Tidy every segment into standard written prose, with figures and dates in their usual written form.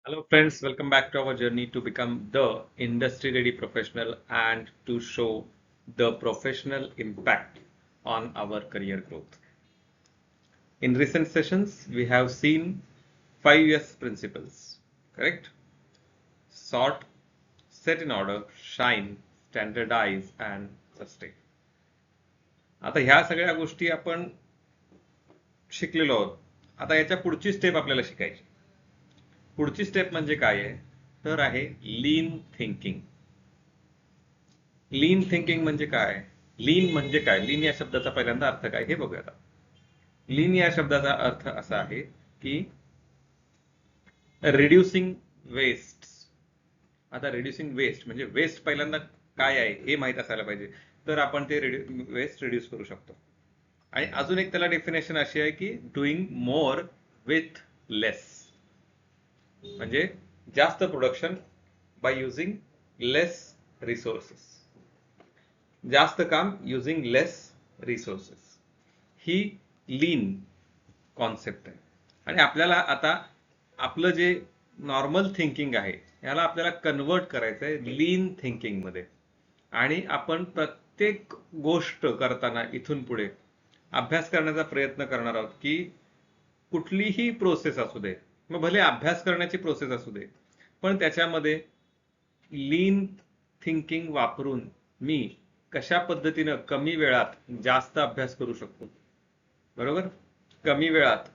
Hello, friends. Welcome back to our journey to become the industry ready professional and to show the professional impact on our career growth. In recent sessions, we have seen 5S principles, correct? Sort, set in order, shine, standardize, and sustain. आता ह्या सगळ्या गोष्टी आपण शिकलेलो आहोत. आता याच्या पुढची स्टेप आपल्याला शिकायची. पुढची स्टेप म्हणजे काय आहे? तर आहे लीन थिंकिंग. लीन थिंकिंग म्हणजे काय? लीन म्हणजे काय? लीन या शब्दाचा पहिल्यांदा अर्थ काय हे बघूया आता. लीन या शब्दाचा अर्थ असा आहे की रिड्युसिंग वेस्ट. आता रिड्युसिंग वेस्ट म्हणजे वेस्ट पहिल्यांदा काय आहे हे माहित असायला पाहिजे, तर आपण ते वेस्ट रिड्यूस करू शकतो. आणि अजून एक त्याला डेफिनेशन अशी आहे की डुईंग मोर विथ लेस, म्हणजे जास्त production by using less resources, जास्त काम युझिंग लेस रिसोर्सेस, ही लीन कॉन्सेप्ट आहे. आणि आपल्याला आता आपलं जे नॉर्मल थिंकिंग आहे याला आपल्याला कन्वर्ट करायचं आहे लीन थिंकिंग मध्ये. आणि आपण प्रत्येक गोष्ट करताना इथून पुढे अभ्यास करण्याचा प्रयत्न करणार आहोत की कुठलीही प्रोसेस असू दे, मग भले अभ्यास करण्याची प्रोसेस असू दे, पण त्याच्यामध्ये लीन थिंकिंग वापरून मी कशा पद्धतीनं कमी वेळात जास्त अभ्यास करू शकतो, बरोबर? कमी वेळात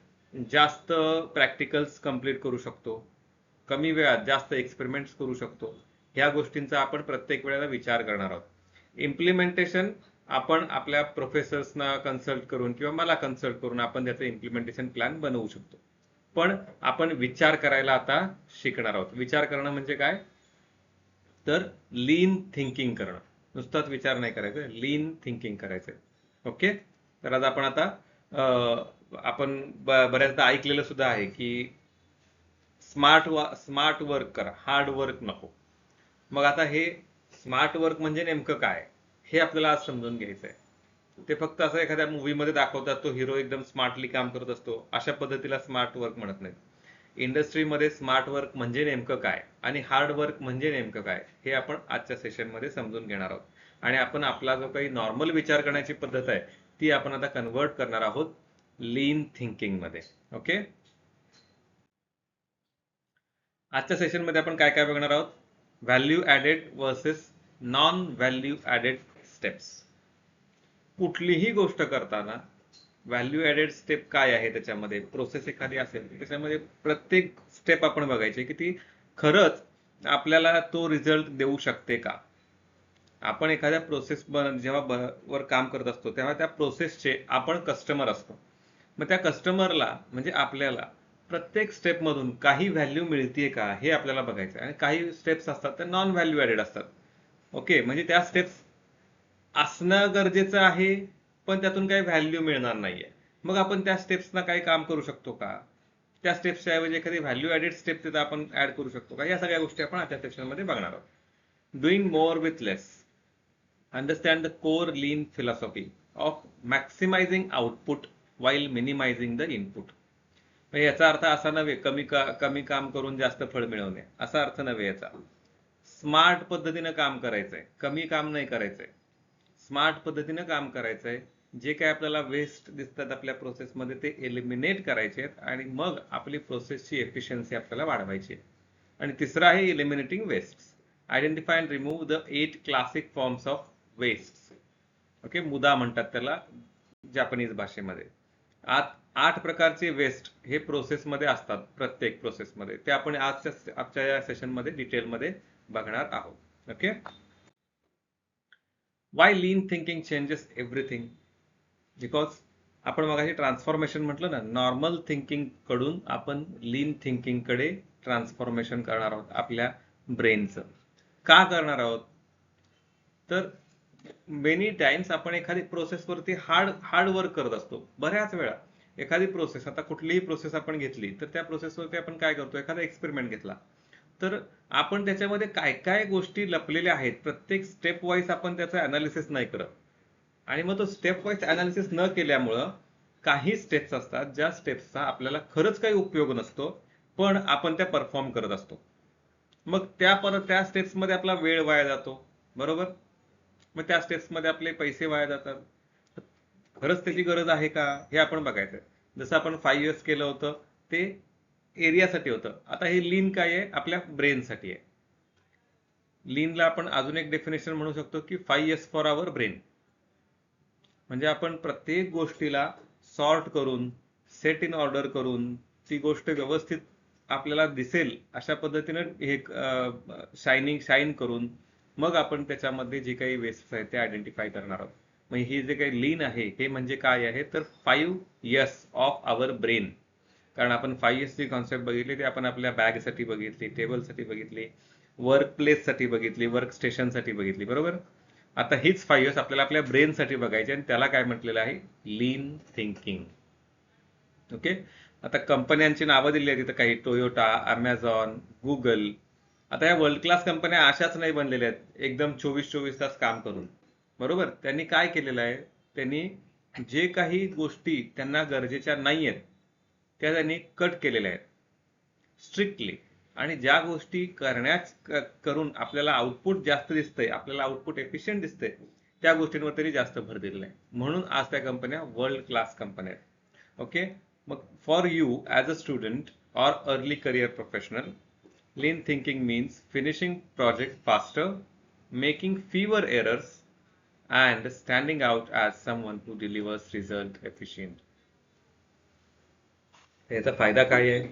जास्त प्रॅक्टिकल्स कंप्लीट करू शकतो, कमी वेळात जास्त एक्सपेरिमेंट्स करू शकतो, ह्या गोष्टींचा आपण प्रत्येक वेळेला विचार करणार आहोत. इम्प्लिमेंटेशन आपण आपल्या प्रोफेसर्सना कन्सल्ट करून किंवा मला कन्सल्ट करून आपण त्याचं इम्प्लिमेंटेशन प्लॅन बनवू शकतो. पण आपण विचार करायला आता शिकणार आहोत. विचार करणं म्हणजे काय? तर लीन थिंकिंग करणं. नुसताच विचार नाही करायचं, लीन थिंकिंग करायचंय. ओके. तर आज आपण आता आपण बऱ्याचदा ऐकलेलं सुद्धा आहे की स्मार्ट वर्क करा, हार्ड वर्क नको. मग आता हे स्मार्ट वर्क म्हणजे नेमकं काय हे आपल्याला आज समजून घ्यायचं आहे. ते फक्त असं एखाद्या मूवीमध्ये दाखवतात, तो हिरो एकदम स्मार्टली काम करत असतो, अशा पद्धतीला स्मार्ट वर्क म्हणत नाहीत. इंडस्ट्रीमध्ये स्मार्ट वर्क म्हणजे नेमकं काय आणि हार्ड वर्क म्हणजे नेमकं काय हे आपण आजच्या सेशनमध्ये समजून घेणार आहोत. आणि आपण आपला जो काही नॉर्मल विचार करण्याची पद्धत आहे ती आपण आता कन्वर्ट करणार आहोत लीन थिंकिंग मध्ये. ओके. आजच्या सेशनमध्ये आपण काय काय बघणार आहोत? Value added versus non value added steps. कुठलीही गोष्ट करताना व्हॅल्यू ऍडेड स्टेप काय आहे, त्याच्यामध्ये प्रोसेस एखादी असेल त्याच्यामध्ये प्रत्येक स्टेप आपण बघायची की ती खरंच आपल्याला तो रिझल्ट देऊ शकते का. आपण एखाद्या प्रोसेस जेव्हा वर काम करत असतो तेव्हा त्या प्रोसेसचे आपण कस्टमर असतो. मग त्या कस्टमरला म्हणजे आपल्याला प्रत्येक स्टेप मधून काही व्हॅल्यू मिळतीये का हे आपल्याला बघायचं. आणि काही स्टेप्स असतात त्या नॉन व्हॅल्यू ऍडेड असतात. ओके, म्हणजे त्या स्टेप्स असणं गरजेचं आहे पण त्यातून काही व्हॅल्यू मिळणार नाहीये. मग आपण त्या स्टेप्सना काही काम करू शकतो का? त्या स्टेप्सच्या ऐवजी एखादी व्हॅल्यू ऍडेड स्टेप तिथं आपण ऍड करू शकतो का? या सगळ्या गोष्टी आपण आजच्या सेक्शनमध्ये बघणार आहोत. Doing more with less. Understand the core lean philosophy of maximizing output while minimizing the input. म्हणजे याचा अर्थ असा नव्हे कमी काम करून जास्त फळ मिळवणे, असा अर्थ नव्हे याचा. स्मार्ट पद्धतीनं काम करायचंय, कमी काम नाही करायचंय. स्मार्ट पद्धतीनं काम करायचंय. जे काय आपल्याला वेस्ट दिसतात आपल्या प्रोसेसमध्ये ते एलिमिनेट करायचे आहेत आणि मग आपली प्रोसेसची एफिशियन्सी आपल्याला वाढवायची आहे. आणि तिसरं आहे eliminating waste. Identify and remove the 8 classic forms of waste. Okay, मुदा म्हणतात त्याला जपानीज भाषेमध्ये. 8 प्रकारचे वेस्ट हे प्रोसेसमध्ये असतात, प्रत्येक प्रोसेसमध्ये. ते आपण आजच्या या सेशनमध्ये डिटेलमध्ये बघणार आहोत. Okay. Y lean thinking changes everything? Because आपण मगाशी ट्रान्सफॉर्मेशन म्हटलं ना, नॉर्मल थिंकिंग कडून आपण लीन थिंकिंग कडे ट्रान्सफॉर्मेशन करणार आहोत आपल्या ब्रेनचं. का करणार आहोत? तर मेनी टाइम्स आपण एखादी प्रोसेसवरती हार्ड वर्क करत असतो. बऱ्याच वेळा एखादी प्रोसेस, आता कुठलीही प्रोसेस आपण घेतली तर त्या प्रोसेसवरती आपण काय करतो, एखादा एक्सपेरिमेंट घेतला तर आपण त्याच्यामध्ये काय काय गोष्टी लपलेल्या आहेत प्रत्येक स्टेप वाईज आपण त्याचं अनालिसिस नाही करत. आणि मग तो स्टेप वाईज अनालिसिस न केल्यामुळं काही स्टेप्स असतात ज्या स्टेप्सचा आपल्याला खरंच काही उपयोग नसतो, पण आपण त्या परफॉर्म करत असतो. मग त्या स्टेप्समध्ये आपला वेळ वाया जातो, बरोबर. मग त्या स्टेप्समध्ये आपले पैसे वाया जातात. खरंच त्याची गरज आहे का हे आपण बघायचं. जसं आपण 5 इयर्स केलं होतं ते एरियासाठी होतं. आता हे लीन काय आहे, आपल्या ब्रेनसाठी आहे. लीनला आपण अजून एक डेफिनेशन म्हणू शकतो की 5 इयर्स फॉर आवर ब्रेन. म्हणजे आपण प्रत्येक गोष्टीला सॉर्ट करून, सेट इन ऑर्डर करून, ती गोष्ट व्यवस्थित आपल्याला दिसेल अशा पद्धतीनं हे शाईन करून मग आपण त्याच्यामध्ये जे काही वेस्ट आहेत ते आयडेंटिफाय करणार आहोत. मग ही जे काही लीन आहे हे म्हणजे काय आहे, तर 5 इयर्स ऑफ आवर ब्रेन. कारण आपण 5 इयर्सची कॉन्सेप्ट बघितली, ते आपण आपल्या बॅगसाठी बघितली, टेबलसाठी बघितली, वर्क प्लेससाठी बघितली, वर्क स्टेशनसाठी बघितली, बरोबर. आता हीच 5 इयर्स आपल्याला आपल्या ब्रेनसाठी बघायची आणि त्याला काय म्हटलेलं आहे, लीन थिंकिंग. ओके. आता कंपन्यांची नावं दिली आहेत तिथं, काही टोयोटा, अमेझॉन, गुगल. आता या वर्ल्ड क्लास कंपन्या अशाच नाही बनलेल्या आहेत एकदम 24-24 तास काम करून, बरोबर. त्यांनी काय केलेलं आहे, त्यांनी जे काही गोष्टी त्यांना गरजेच्या नाही आहेत त्या त्यांनी कट केलेल्या आहेत स्ट्रिक्टली. आणि ज्या गोष्टी करून आपल्याला आउटपुट जास्त दिसतंय, आपल्याला आउटपुट एफिशियंट दिसतंय, त्या गोष्टींवर तरी जास्त भर दिलेला आहे. म्हणून आज त्या कंपन्या वर्ल्ड क्लास कंपन्या आहेत. ओके. मग for you as a student or early career professional, lean thinking means finishing project faster, making fewer errors, and standing out as someone who delivers result efficient. याचा फायदा काय आहे,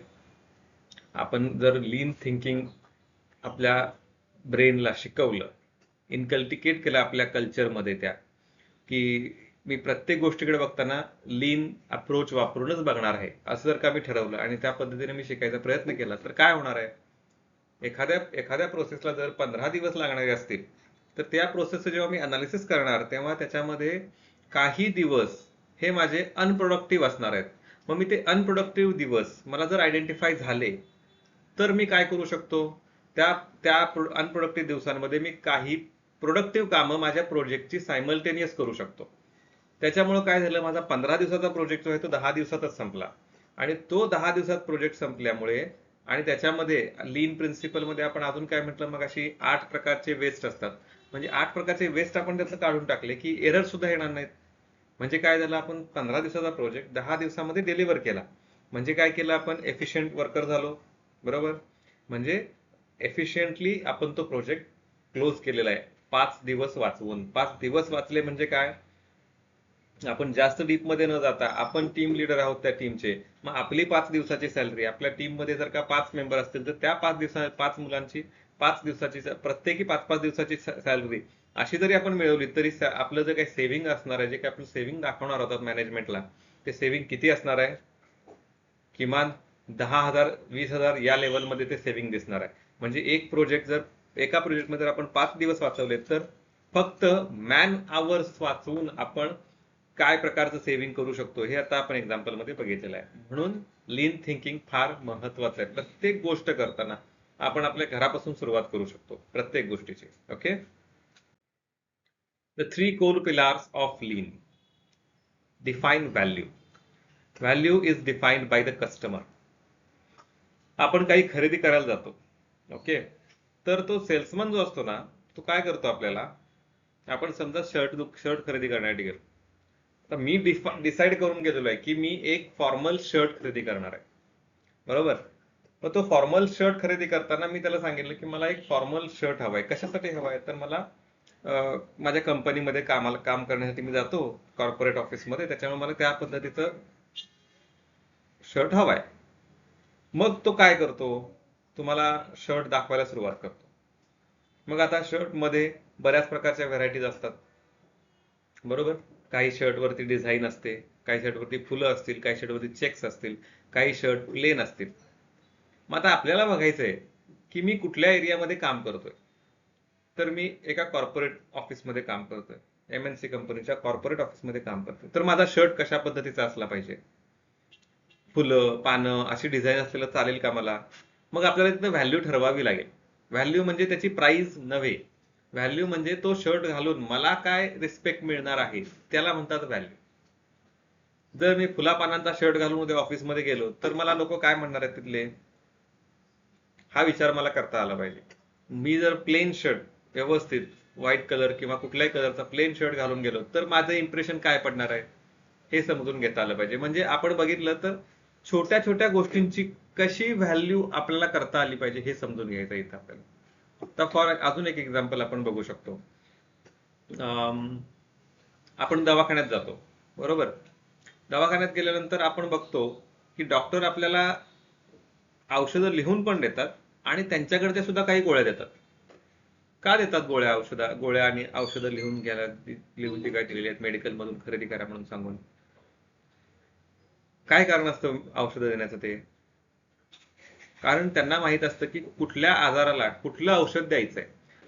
आपण जर लीन थिंकिंग आपल्या ब्रेनला शिकवलं, इनकल्टिकेट केलं आपल्या कल्चरमध्ये, त्या की मी प्रत्येक गोष्टीकडे बघताना लीन अप्रोच वापरूनच बघणार आहे, असं जर का मी ठरवलं आणि त्या पद्धतीने मी शिकायचा प्रयत्न केला, तर काय होणार आहे, एखाद्या प्रोसेसला जर 15 दिवस लागणारे असतील, तर त्या प्रोसेसचं जेव्हा मी अनालिसिस करणार तेव्हा त्याच्यामध्ये काही दिवस हे माझे अनप्रोडक्टिव्ह असणार आहेत. मग मी ते अनप्रोडक्टिव्ह दिवस मला जर आयडेंटिफाय झाले, तर मी काय करू शकतो, त्या त्या अनप्रोडक्टिव्ह दिवसांमध्ये मी काही प्रोडक्टिव्ह कामं माझ्या प्रोजेक्टची सायमल्टेनियस करू शकतो. त्याच्यामुळे काय झालं, माझा 15 दिवसाचा प्रोजेक्ट जो आहे तो 10 दिवसातच संपला. आणि तो 10 दिवसात प्रोजेक्ट संपल्यामुळे, आणि त्याच्यामध्ये लीन प्रिन्सिपलमध्ये आपण अजून काय म्हटलं, मग अशी 8 प्रकारचे वेस्ट असतात. म्हणजे 8 प्रकारचे वेस्ट आपण त्यातलं काढून टाकले की एरर सुद्धा येणार नाहीत. म्हणजे काय झालं, आपण 15 दिवसाचा प्रोजेक्ट 10 दिवसामध्ये डिलिव्हर केला. म्हणजे काय केलं, आपण एफिशियंट वर्कर झालो, बरोबर. म्हणजे एफिशियंटली आपण तो प्रोजेक्ट क्लोज केलेला आहे 5 दिवस वाचवून. 5 दिवस वाचले म्हणजे काय, आपण जास्त डीप मध्ये न जाता, आपण टीम लीडर आहोत त्या टीमचे, मग आपली 5 दिवसाची सॅलरी, आपल्या टीम मध्ये जर का 5 मेंबर असतील तर त्या 5 मुलांची 5 दिवसाची, प्रत्येकी 5-5 दिवसाची सॅलरी अशी जरी आपण मिळवली, तरी आपलं जे काही सेव्हिंग असणार आहे, जे काही आपण सेव्हिंग दाखवणार आहोत मॅनेजमेंटला, ते सेव्हिंग किती असणार आहे, किमान 10,000 20,000 या लेवलमध्ये ते सेव्हिंग दिसणार आहे. म्हणजे एका प्रोजेक्टमध्ये जर आपण 5 दिवस वाचवले, तर फक्त मॅन आवर्स वाचवून आपण काय प्रकारचं सेव्हिंग करू शकतो हे आता आपण एक्झाम्पल मध्ये बघितलेलं आहे. म्हणून लीन थिंकिंग फार महत्वाचं आहे. प्रत्येक गोष्ट करताना आपण आपल्या घरापासून सुरुवात करू शकतो प्रत्येक गोष्टीची. Okay. The 3 core pillars of lean. Define value. Value is defined by the customer. आपण काही खरेदी करायला जातो, ओके, तर तो सेल्समन जो असतो ना, तो काय करतो, आपल्याला, आपण समजा शर्ट खरेदी करण्यासाठी गेलो, तर मी डिसाईड करून गेलेलो आहे की मी एक फॉर्मल शर्ट खरेदी करणार आहे, बरोबर. मग तो फॉर्मल शर्ट खरेदी करताना मी त्याला सांगितलं की मला एक फॉर्मल शर्ट हवाय. कशासाठी हवाय, तर मला माझ्या कंपनीमध्ये काम करण्यासाठी मी जातो कॉर्पोरेट ऑफिसमध्ये, त्याच्यामुळे मला त्या पद्धतीचं शर्ट हवाय. मग तो काय करतो, तुम्हाला शर्ट दाखवायला सुरुवात करतो. मग आता शर्ट मध्ये बऱ्याच प्रकारच्या व्हरायटीज असतात, बरोबर. काही शर्ट वरती डिझाईन असते, काही शर्ट वरती फुलं असतील, काही शर्ट वरती चेक्स असतील, काही शर्ट प्लेन असतील. मग आता आपल्याला बघायचंय की मी कुठल्या एरियामध्ये काम करतोय. तर मी एका कॉर्पोरेट ऑफिसमध्ये काम करतोय, MNC कंपनीच्या कॉर्पोरेट ऑफिसमध्ये काम करतोय, तर माझा शर्ट कशा पद्धतीचा असला पाहिजे, फुलं पानं अशी डिझाईन असलेलं चालेल का मला. मग आपल्याला तिथं व्हॅल्यू ठरवावी लागेल. व्हॅल्यू म्हणजे त्याची प्राइस नव्हे, व्हॅल्यू म्हणजे तो शर्ट घालून मला काय रिस्पेक्ट मिळणार आहे, त्याला म्हणतात व्हॅल्यू. जर मी फुला पानांचा शर्ट घालून उद्या ऑफिसमध्ये गेलो, तर मला लोक काय म्हणणार आहेत तिथले, हा विचार मला करता आला पाहिजे. मी जर प्लेन शर्ट व्यवस्थित व्हाईट कलर किंवा कुठल्याही कलरचा प्लेन शर्ट घालून गेलो तर माझं इम्प्रेशन काय पडणार आहे हे समजून घेता आलं पाहिजे. म्हणजे आपण बघितलं तर छोट्या छोट्या गोष्टींची कशी व्हॅल्यू आपल्याला करता आली पाहिजे हे समजून घ्यायचं इथं आपल्याला. आता फॉर अजून एक एक्झाम्पल आपण बघू शकतो. आपण दवाखान्यात जातो, बरोबर. दवाखान्यात गेल्यानंतर आपण बघतो की डॉक्टर आपल्याला औषधं लिहून पण देतात आणि त्यांच्याकडे सुद्धा काही गोळ्या देतात. का देतात गोळ्या आणि औषधं लिहून घ्यायला, लिहून जी काय दिलेली आहेत मेडिकल मधून खरेदी करा म्हणून सांगून? काय कारण असतं औषधं देण्याचं? ते कारण त्यांना माहित असतं की कुठल्या आजाराला कुठलं औषध द्यायचंय.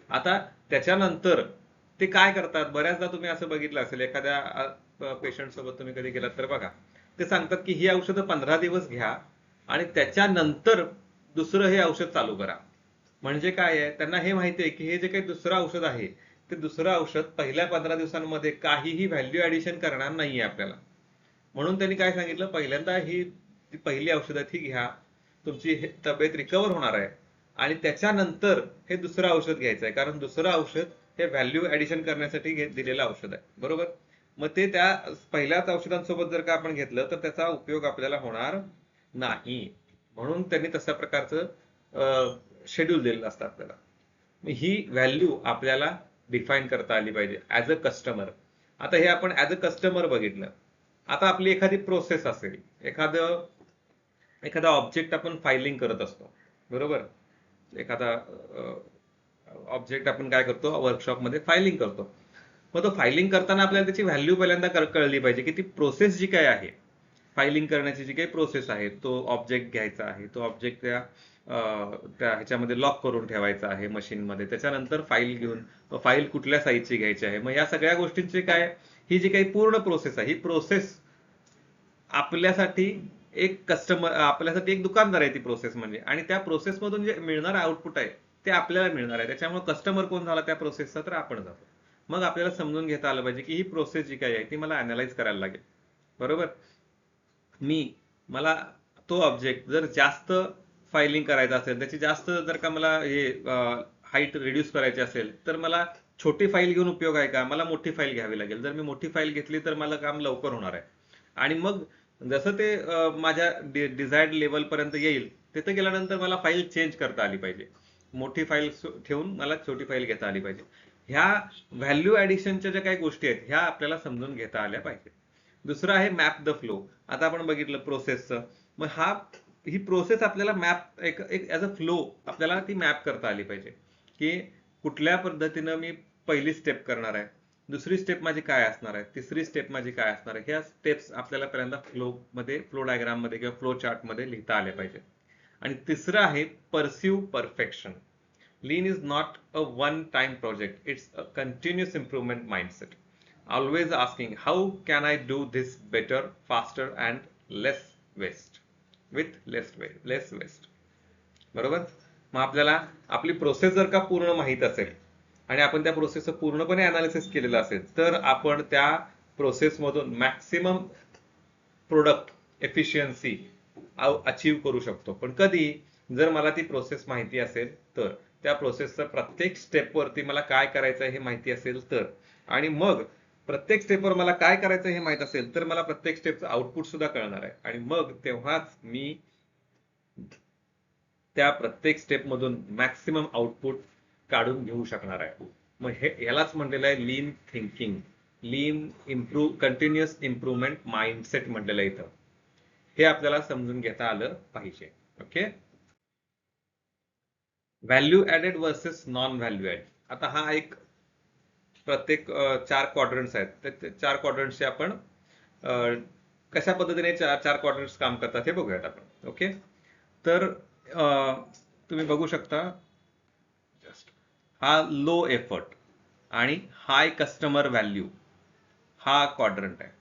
आता त्याच्यानंतर ते काय करतात, बऱ्याचदा तुम्ही असं बघितलं असेल, एखाद्या पेशंट सोबत तुम्ही कधी गेलात तर बघा, ते सांगतात की ही औषधं 15 दिवस घ्या आणि त्याच्यानंतर दुसरं हे औषध चालू करा. म्हणजे काय आहे, त्यांना हे माहिती आहे की हे जे काही दुसरं औषध आहे ते दुसरं औषध पहिल्या 15 दिवसांमध्ये काहीही व्हॅल्यू ऍडिशन करणार नाहीये आपल्याला. म्हणून त्यांनी काय सांगितलं, पहिल्यांदा ही पहिली औषधं ती घ्या, तुमची तब्येत रिकवर होणार आहे आणि त्याच्यानंतर हे दुसरं औषध घ्यायचं आहे, कारण दुसरं औषध हे व्हॅल्यू ऍडिशन करण्यासाठी दिलेलं औषध आहे, बरोबर. मग ते त्या पहिल्याच औषधांसोबत जर का आपण घेतलं तर त्याचा उपयोग आपल्याला होणार नाही. म्हणून त्यांनी तशा प्रकारचं शेड्यूल दिलेलं असतं आपल्याला. ही व्हॅल्यू आपल्याला डिफाईन करता आली पाहिजे ऍज अ कस्टमर. आता हे आपण ऍज अ कस्टमर बघितलं. आता आपली एखादी प्रोसेस असेल, एखादा ऑब्जेक्ट आपण फायलिंग करत असतो, बरोबर. एखादा ऑब्जेक्ट आपण काय करतो, वर्कशॉपमध्ये फायलिंग करतो. मग तो फायलिंग करताना आपल्याला त्याची व्हॅल्यू पहिल्यांदा कळली पाहिजे की ती प्रोसेस जी काय आहे, फायलिंग करण्याची जी काही प्रोसेस आहे, तो ऑब्जेक्ट घ्यायचा आहे, तो ऑब्जेक्ट त्या ह्याच्यामध्ये लॉक करून ठेवायचा आहे मशीनमध्ये, त्याच्यानंतर फाईल घेऊन फाईल कुठल्या साईजची घ्यायची आहे. मग या सगळ्या गोष्टींची काय, ही जी काही पूर्ण प्रोसेस आहे, ही प्रोसेस आपल्यासाठी आपल्यासाठी एक दुकानदार आहे ती प्रोसेस म्हणजे, आणि त्या प्रोसेस मधून जे मिळणार आउटपुट आहे ते आपल्याला मिळणार आहे. त्याच्यामुळे कस्टमर कोण झाला त्या प्रोसेसचा, तर आपण जातो. मग आपल्याला समजून घेता आलं पाहिजे की ही प्रोसेस जी काही आहे ती मला अनालाइज करायला लागेल, बरोबर. मला तो ऑब्जेक्ट जर जास्त फायलिंग करायचा असेल, त्याची जास्त जर का मला हे हाईट रिड्यूस करायची असेल, तर मला छोटी फाईल घेऊन उपयोग आहे का, मला मोठी फाईल घ्यावी लागेल. जर मी मोठी फाईल घेतली तर मला काम लवकर होणार आहे. आणि मग जसं ते माझ्या डिझायर्ड लेवल पर्यंत येईल, तिथे गेल्यानंतर मला फाईल चेंज करता आली पाहिजे. मोठी फाईल ठेवून मला छोटी फाईल घेता आली पाहिजे. ह्या व्हॅल्यू ऍडिशनच्या ज्या काही गोष्टी आहेत ह्या आपल्याला समजून घेता आल्या पाहिजे. दुसरं आहे मॅप द फ्लो. आता आपण बघितलं प्रोसेसचं. मग ही प्रोसेस आपल्याला मॅप एक ऍज अ फ्लो आपल्याला ती मॅप करता आली पाहिजे की कुठल्या पद्धतीनं मी पहिली स्टेप करणार आहे, दुसरी स्टेप माझी काय असणार आहे, तिसरी स्टेप माझी काय असणार आहे. ह्या स्टेप्स आपल्याला पहिल्यांदा फ्लो डायग्राम मध्ये किंवा फ्लो चार्ट मध्ये लिहिता आले पाहिजे. आणि तिसरं आहे perceive perfection. Lean is not a one time project, it's a continuous improvement mindset. Always asking how can I do this better, faster and less waste, with less waste, बरोबर. मग आपल्याला आपली प्रोसेस जर का पूर्ण माहित असेल आणि आपण त्या प्रोसेसचं पूर्णपणे अनालिसिस केलेलं असेल, तर आपण त्या प्रोसेसमधून मॅक्सिमम प्रोडक्ट एफिशियन्सी अचीव करू शकतो. पण कधी, जर मला ती प्रोसेस माहिती असेल तर, त्या प्रोसेसचं प्रत्येक स्टेपवरती मला काय करायचं हे माहिती असेल तर, आणि मग प्रत्येक स्टेपवर मला काय करायचं हे माहित असेल तर मला प्रत्येक स्टेपचं आउटपुट सुद्धा कळणार आहे. आणि मग तेव्हाच मी त्या प्रत्येक स्टेप मधून मॅक्सिमम आउटपुट काढून घेऊ शकणार आहे. मग यालाच म्हटलेलं आहे lean thinking, lean continuous improvement mindset म्हटलेलं आहे इथं. हे आपल्याला समजून घेता आलं पाहिजे. Okay. Value added versus non value add. आता हा एक प्रत्येक 4 क्वाड्रंट्स आहेत, त्या 4 क्वाड्रंट्सचे आपण कशा पद्धतीने 4 क्वाड्रंट्स काम करतात हे बघूयात आपण. ओके. तर तुम्ही बघू शकता, हा लो एफर्ट आणि हाय कस्टमर व्हॅल्यू हा क्वाड्रंट आहे.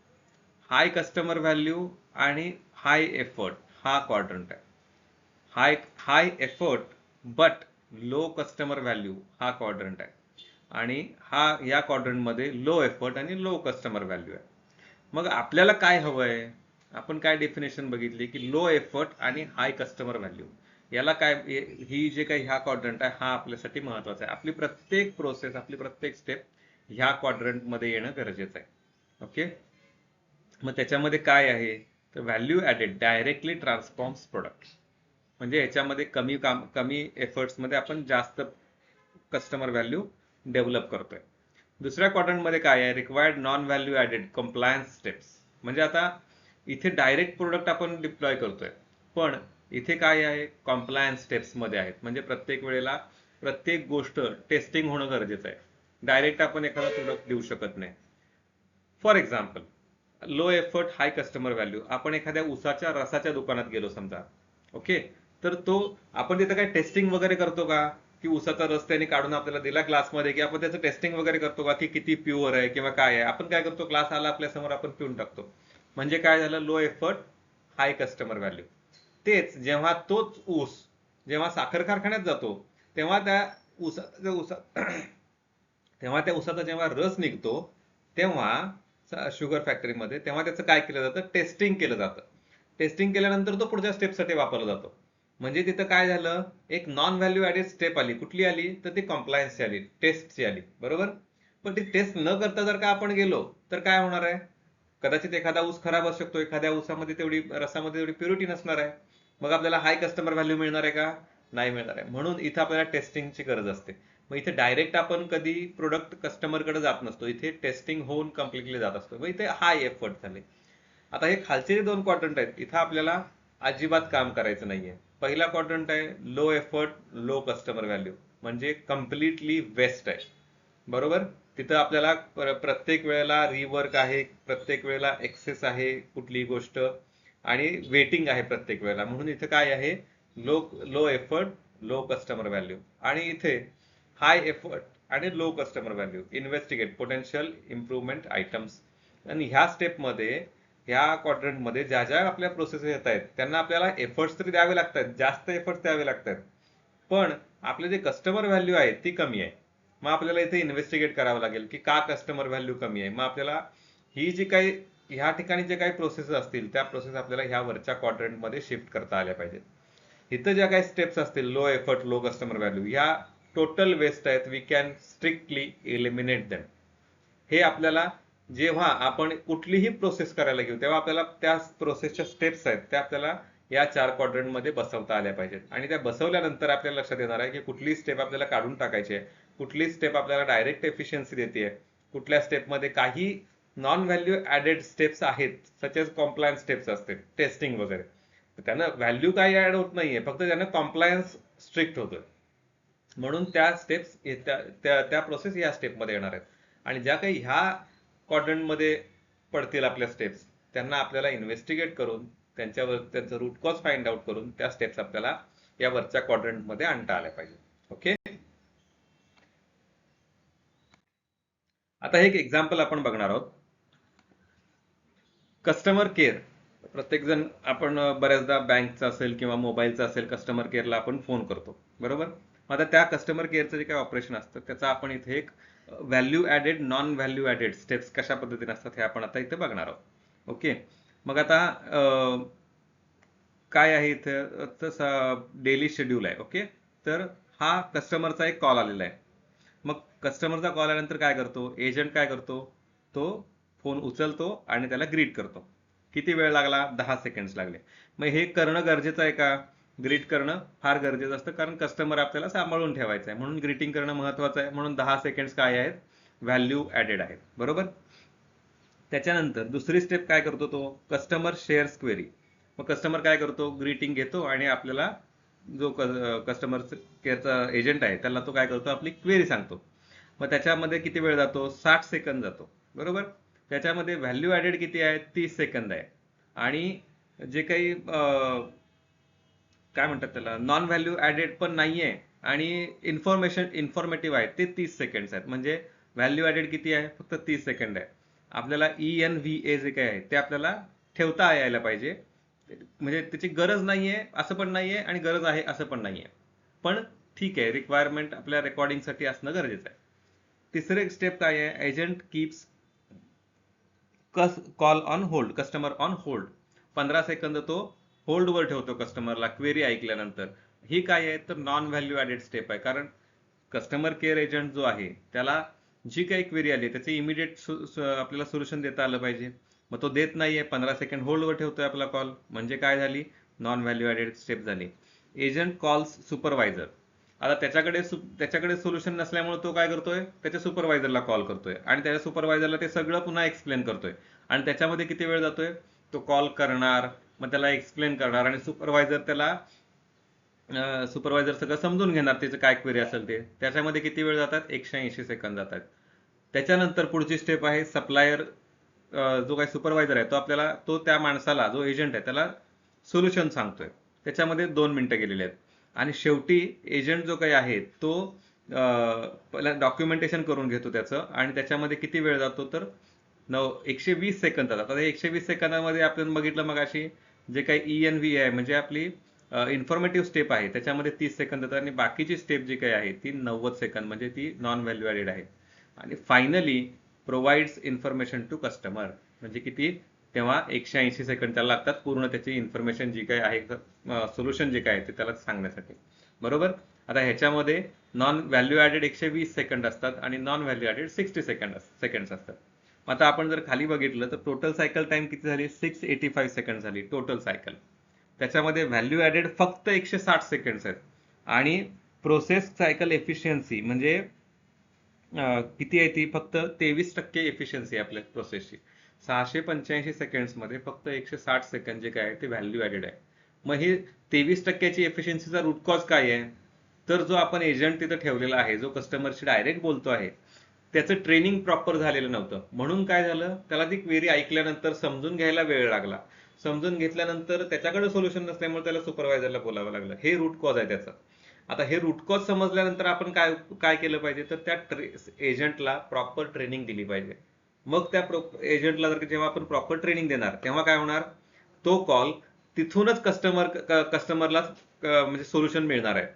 हाय कस्टमर व्हॅल्यू आणि हाय एफर्ट हा क्वाड्रंट आहे. High effort but low customer value हा क्वाड्रंट आहे. आणि या क्वाड्रंट मध्ये लो एफर्ट आणि लो कस्टमर व्हॅल्यू आहे. मग आपल्याला काय हवंय, आपण काय डेफिनेशन बघितली की लो एफर्ट आणि हाय कस्टमर व्हॅल्यू याला काय, ही जे काही ह्या क्वाड्रंट आहे हा आपल्यासाठी महत्वाचा आहे. आपली प्रत्येक प्रोसेस, आपली प्रत्येक स्टेप ह्या क्वाड्रंट मध्ये येणं गरजेचं आहे. ओके, मग त्याच्यामध्ये काय आहे तर व्हॅल्यू ऍडेड डायरेक्टली ट्रान्सफॉर्म्स प्रोडक्ट. म्हणजे याच्यामध्ये कमी एफर्ट्स मध्ये आपण जास्त कस्टमर व्हॅल्यू डेव्हलप करतोय. दुसऱ्या क्वाड्रंट मध्ये काय आहे, required non value added compliance steps. म्हणजे आता इथे डायरेक्ट प्रोडक्ट आपण डिप्लॉय करतोय, पण इथे काय आहे, कॉम्प्लायन्स स्टेप्स मध्ये आहेत. म्हणजे प्रत्येक वेळेला प्रत्येक गोष्ट टेस्टिंग होणं गरजेचं आहे. डायरेक्ट आपण एखादा प्रोडक्ट देऊ शकत नाही. For example, low effort high customer value. आपण एखाद्या उसाच्या रसाच्या दुकानात गेलो समजा, ओके, तर तो आपण तिथे काय टेस्टिंग वगैरे करतो का, की उसाचा रस त्याने काढून आपल्याला दिला ग्लासमध्ये, की आपण त्याचं टेस्टिंग वगैरे करतो का, की किती प्युअर आहे किंवा काय आहे. आपण काय करतो, ग्लास आला आपल्या समोर आपण पिऊन टाकतो. म्हणजे काय झालं, लो एफर्ट हाय कस्टमर व्हॅल्यू. तेच जेव्हा तोच ऊस जेव्हा साखर कारखान्यात जातो, तेव्हा तेव्हा त्या उसाचा जेव्हा रस निघतो, तेव्हा शुगर फॅक्टरीमध्ये, तेव्हा त्याचं काय केलं जातं, टेस्टिंग केलं जातं. टेस्टिंग केल्यानंतर तो पुढच्या स्टेपसाठी वापरला जातो. म्हणजे तिथं काय झालं, एक नॉन व्हॅल्यू ऍडेड स्टेप आली. कुठली आली तर ती कॉम्प्लायन्सची आली, टेस्टची आली, बरोबर. पण ती टेस्ट न करता जर का आपण गेलो तर काय होणार आहे, कदाचित एखादा ऊस खराब असू शकतो, एखाद्या ऊसामध्ये रसामध्ये तेवढी प्युरिटी नसणार आहे. मग आपल्याला हाय कस्टमर व्हॅल्यू मिळणार आहे का, नाही मिळणार आहे. म्हणून इथं आपल्याला टेस्टिंगची गरज असते. मग इथे डायरेक्ट आपण कधी प्रोडक्ट कस्टमरकडे जात नसतो, इथे टेस्टिंग होऊन कम्प्लिटली जात असतो. मग इथे हाय एफर्ट झाले. आता हे खालचे जे दोन क्वाड्रंट आहेत, इथं आपल्याला अजिबात काम करायचं नाहीये. पहिला क्वाड्रंट आहे low effort low customer value, म्हणजे कम्प्लिटली वेस्ट आहे, बरोबर. तिथं आपल्याला प्रत्येक वेळेला रिवर्क आहे, प्रत्येक वेळेला एक्सेस आहे कुठलीही गोष्ट, आणि वेटिंग आहे प्रत्येक वेळेला. म्हणून इथे काय आहे, low low effort low customer value. आणि इथे हाय एफर्ट आणि low customer value, investigate potential improvement items. आणि ह्या स्टेपमध्ये, ह्या क्वाड्रंटमध्ये ज्या ज्या आपल्या प्रोसेस येत आहेत, त्यांना आपल्याला एफर्ट्स तरी द्यावे लागतात, जास्त एफर्ट्स द्यावे लागतात, पण आपले जे कस्टमर व्हॅल्यू आहे ती कमी आहे. मग आपल्याला इथे इन्व्हेस्टिगेट करावं लागेल की का कस्टमर व्हॅल्यू कमी आहे. मग आपल्याला ही जी काही ह्या ठिकाणी जे काही प्रोसेस असतील, त्या प्रोसेस आपल्याला ह्या वरच्या क्वाड्रंटमध्ये शिफ्ट करता आल्या पाहिजेत. इथं ज्या काही स्टेप्स असतील, low effort low customer value, ह्या टोटल वेस्ट आहेत. We can strictly eliminate them. हे आपल्याला जेव्हा आपण कुठलीही प्रोसेस करायला घेऊ, तेव्हा आपल्याला त्या प्रोसेसच्या स्टेप्स आहेत त्या आपल्याला या 4 क्वाड्रंट मध्ये बसवता आल्या पाहिजेत. आणि त्या बसवल्यानंतर आपल्याला लक्षात येणार आहे की कुठली स्टेप आपल्याला काढून टाकायची आहे, कुठली स्टेप आपल्याला डायरेक्ट एफिशियन्सी देते, कुठल्या स्टेपमध्ये काही नॉन व्हॅल्यू ऍडेड स्टेप्स आहेत, सचेस कॉम्प्लायन्स स्टेप्स असतील, टेस्टिंग वगैरे. त्यांना व्हॅल्यू काही ऍड होत नाहीये, फक्त त्यांना कॉम्प्लायन्स स्ट्रिक्ट होतोय. म्हणून त्या स्टेप्स त्या प्रोसेस या स्टेपमध्ये येणार आहेत. आणि ज्या काही ह्या क्वाड्रंटमध्ये पडतील आपल्या स्टेप्स, त्यांना आपल्याला इन्व्हेस्टिगेट करून त्यांचं रूट कॉज फाइंड आउट करून त्या स्टेप्स आपल्याला या वरच्या क्वाड्रंटमध्ये आणता आल्या पाहिजे. ओके, आता एक एक्झाम्पल आपण बघणार आहोत, कस्टमर केअर. प्रत्येक जण आपण बऱ्याचदा बँकचा असेल किंवा मोबाईलचा असेल, कस्टमर केअरला आपण फोन करतो, बरोबर. आता त्या कस्टमर केअरचं जे काही ऑपरेशन असतं, त्याचा आपण इथे एक value added non value added steps कशा पद्धतीने असतात हे आपण आता इथे बघणार आहोत. ओके, मग आता काय आहे इथं, तसं डेली शेड्यूल आहे. ओके, तर हा कस्टमरचा एक कॉल आलेला आहे. मग कस्टमरचा कॉल आल्यानंतर काय करतो एजंट, काय करतो, तो फोन उचलतो आणि त्याला ग्रीट करतो. किती वेळ लागला, 10 सेकंड्स लागले. मग हे करणं गरजेचं आहे का, ग्रीट करणं फार गरजेचं असतं, कारण कस्टमर आपल्याला सांभाळून ठेवायचं आहे, म्हणून ग्रीटिंग करणं महत्वाचं आहे. म्हणून 10 सेकंड्स काय आहेत, व्हॅल्यू ऍडेड आहेत, बरोबर. त्याच्यानंतर दुसरी स्टेप काय करतो, तो कस्टमर शेअर्स क्वेरी. मग कस्टमर काय करतो, ग्रीटिंग घेतो आणि आपल्याला जो कस्टमर केअरचा एजंट आहे त्याला तो काय करतो, आपली क्वेरी सांगतो. मग त्याच्यामध्ये किती वेळ जातो, 60 सेकंद जातो, बरोबर. त्याच्यामध्ये व्हॅल्यू ऍडेड किती आहे, 30 सेकंद आहे. आणि जे काही काय म्हणतात त्याला, नॉन व्हॅल्यू ऍडेड पण नाहीये आणि इन्फॉर्मेटिव्ह आहे, ते 30 सेकंड आहेत. म्हणजे व्हॅल्यू ऍडेड किती आहे, फक्त 30 सेकंड आहे. आपल्याला ENVA जे काय आहे ते आपल्याला ठेवता यायला पाहिजे. म्हणजे त्याची गरज नाहीये असं पण नाहीये, आणि गरज आहे असं पण नाहीये, पण ठीक आहे, रिक्वायरमेंट आपल्या रेकॉर्डिंगसाठी असणं गरजेचं आहे. तिसरे स्टेप काय आहे, agent keeps call on hold, customer on hold. 15 second तो होल्डवर ठेवतो कस्टमरला क्वेरी ऐकल्यानंतर. ही काय आहे तर नॉन व्हॅल्यू ॲडेड स्टेप आहे. कारण कस्टमर केअर एजंट जो आहे त्याला जी काही क्वेरी आली त्याचे इमिडिएट आपल्याला सोल्युशन देता आलं पाहिजे. मग तो देत नाहीये, 15 सेकंड होल्डवर ठेवतोय आपला कॉल, म्हणजे काय झाली, नॉन व्हॅल्यू ॲडेड स्टेप झाली. Agent calls supervisor. आता त्याच्याकडे सोल्युशन नसल्यामुळे तो काय करतोय, त्याच्या सुपरवायझरला कॉल करतोय आणि त्याच्या सुपरवायझरला ते सगळं पुन्हा एक्सप्लेन करतोय. आणि त्याच्यामध्ये किती वेळ जातोय, तो कॉल करणार, मग त्याला एक्सप्लेन करणार आणि सुपरवायझर सगळं समजून घेणार त्याचं काय क्वेरी असेल ते. त्याच्यामध्ये किती वेळ जातात, 180 सेकंद जातात. त्याच्यानंतर पुढची स्टेप आहे सप्लायर. जो काही सुपरवायझर आहे तो त्या माणसाला, जो एजंट आहे त्याला सोल्युशन सांगतोय. त्याच्यामध्ये 2 मिनिटं गेलेले आहेत. आणि शेवटी एजंट जो काही आहे तो पहिला डॉक्युमेंटेशन करून घेतो त्याचं, आणि त्याच्यामध्ये किती वेळ जातो तर 120 सेकंद जातात. आता 120 सेकंदामध्ये आपण बघितलं मग अशी जे काही ENV आहे म्हणजे आपली इन्फॉर्मेटिव्ह स्टेप आहे त्याच्यामध्ये 30 सेकंद जातात, आणि बाकीची स्टेप जी काही आहे ती 90 सेकंद, म्हणजे ती नॉन व्हॅल्यू ॲडेड आहे. आणि finally provides information to customer, म्हणजे किती, तेव्हा 180 सेकंद त्याला लागतात पूर्ण त्याची इन्फॉर्मेशन जी काही आहे, सोल्युशन जे काय आहे ते त्याला सांगण्यासाठी. बरोबर. आता ह्याच्यामध्ये नॉन व्हॅल्यू ॲडेड 120 सेकंद असतात आणि नॉन व्हॅल्यू ॲडेड 60 सेकंड असतात. आता आपण जर खाली बघितलं तर टोटल सायकल टाइम किती झाली, 685 सेकंड झाली टोटल सायकल. त्याच्यामध्ये व्हॅल्यू ॲडेड फक्त 160 सेकंड आहेत. आणि प्रोसेस सायकल एफिशियन्सी म्हणजे किती आहे ती, फक्त 23% एफिशियन्सी आहे आपल्या प्रोसेसची. 685 सेकंड्समध्ये फक्त 160 सेकंड जे काय आहे ते व्हॅल्यू ॲडेड आहे. मग हे 23%ची एफिशियन्सीचा रूट कॉज काय आहे, तर जो आपण एजंट तिथं ठेवलेला आहे, जो कस्टमरशी डायरेक्ट बोलतो आहे, त्याचं ट्रेनिंग प्रॉपर झालेलं नव्हतं. म्हणून काय झालं, त्याला ती क्वेरी ऐकल्यानंतर समजून घ्यायला वेळ लागला. समजून घेतल्यानंतर त्याच्याकडे सोल्युशन नसल्यामुळे त्याला सुपरवायझरला बोलावं लागलं. हे रूट कॉज आहे त्याचं. आता हे रूट कॉज समजल्यानंतर आपण काय काय केलं पाहिजे, तर त्या एजंटला प्रॉपर ट्रेनिंग दिली पाहिजे. मग त्या एजंटला जेव्हा आपण प्रॉपर ट्रेनिंग देणार तेव्हा काय होणार, तो कॉल तिथूनच कस्टमरला म्हणजे सोल्युशन मिळणार आहे.